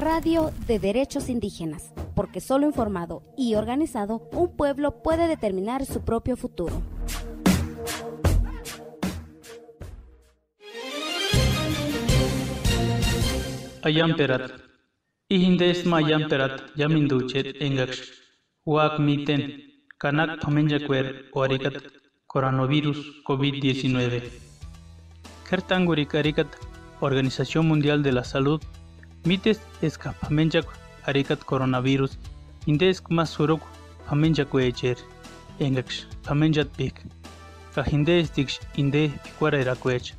Radio de Derechos Indígenas, porque solo informado y organizado, un pueblo puede determinar su propio futuro. Ayamperat. Ihindes mayamperat yaminduchet engaksh. Wak miten. Kanak pamenjakwer orikat coronavirus COVID-19. Kertangurik arikat Organización Mundial de la Salud mites eska pamenjak arikat coronavirus indesk masuruk pamenjakwecher engaksh pamenjat pik. Kahindes diksh inde pikwarerakwech.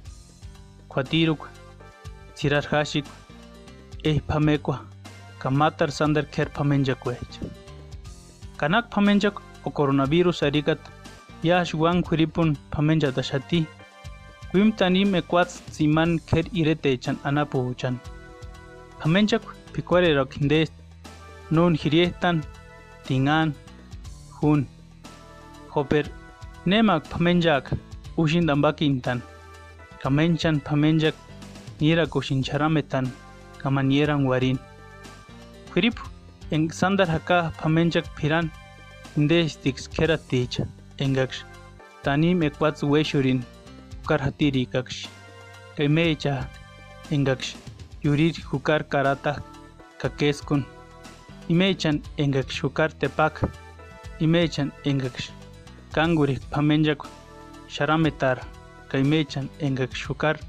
Kwatiruk Chirarhashik pamekwa kamatar sandar ker pamenjakwech. Kanak pamenjak o coronavirus arikat yash wang kuripun pamenjatashati Wimtanim equats siman ker iretechan anapuchan. Pamenjak pikwarerok hindes nun hirietan tingan hun. Hoper nemak pamenjak ushindambakintan. Kamenchan pamenjak nira kushincharametan kamanieran warin. Kurip en sandar haka pamenjak piran hindes tix keratich engaksh. Tanim equats weshurin hukar hatiri kaksh. Kaimecha engaksh. Yurir hukar karata kakeskun. Imechan engaksh hukar tepak. Imechan engaksh. Kangurik pamenjak sharametar. Kaimechan engaksh hukar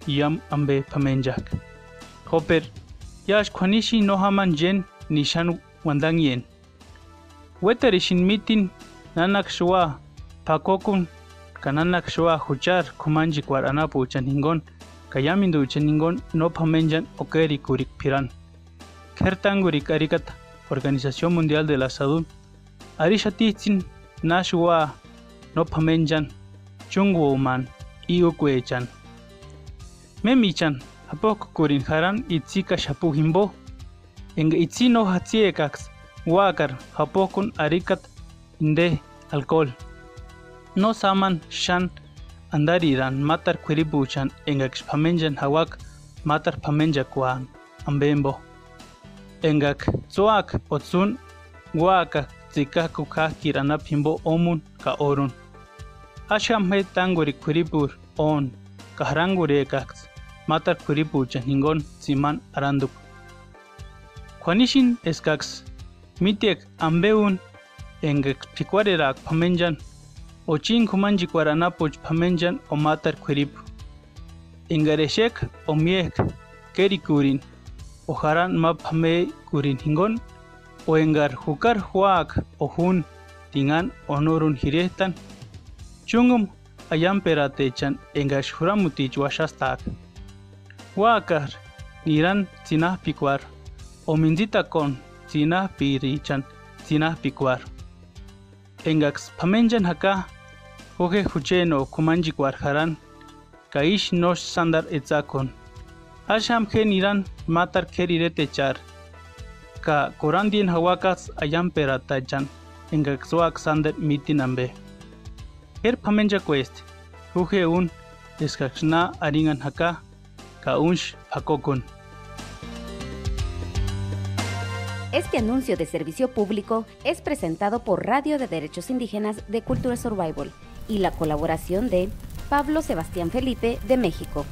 yam ambe pamenjak. Hoper yash kwanishi nohaman jen nishan wandangyen. Wetarishin mitin nanak shwa pakokun kananak shwa huchar kumanji kwar anapu chaningon kayamindu chaningon no pamenjan okeri kurik piran. Kertangurik arikat Organización Mundial de la Salud arishatitsin nashwa no pamenjan chungwoman iukwechan. Memichan apok kurin haran itzika shapu himbo enga itzino hatsiekaks wakar hapokun arikat inde alcohol. No saman shan andariran matar kwiribuchan engak pamenjan hawak matar pamenjakwan ambembo. Engak tsuak otsun waka tsikaku ka kiranap himbo omun ka orun. Asham he tanguri kwiribur on kahrangure kaks matar kwiribuchan hingon siman aranduk. Kwanishin eskaks mitiek ambeun engak pikwarerak pamenjan Ochin kumanji kwaranapuch pamenjan o matar kwirip. Engareshek o miek keri kurin. O haran map hame kurin hingon. O engar hukar huak o hun tingan onorun hiretan. Chungum ayamperatechan engash huramutich washastak. Huakar niran zinah pikwar. O minzita kon zinah pirichan zinah pikwar. Engax pamenjan haka Hoge hucheno kumanji kwarharan kaish nosh sandar etzakon. Asham ke niran matar kerirete char. Ka korandien hawakas ayamperatachan engaksuak sandar mitinambe. Pamenja quest. Huge un eskakshna aringan haka ka unsh hakokon. Este anuncio de servicio público es presentado por Radio de Derechos Indígenas de Cultura Survival y la colaboración de Pablo Sebastián Felipe de México.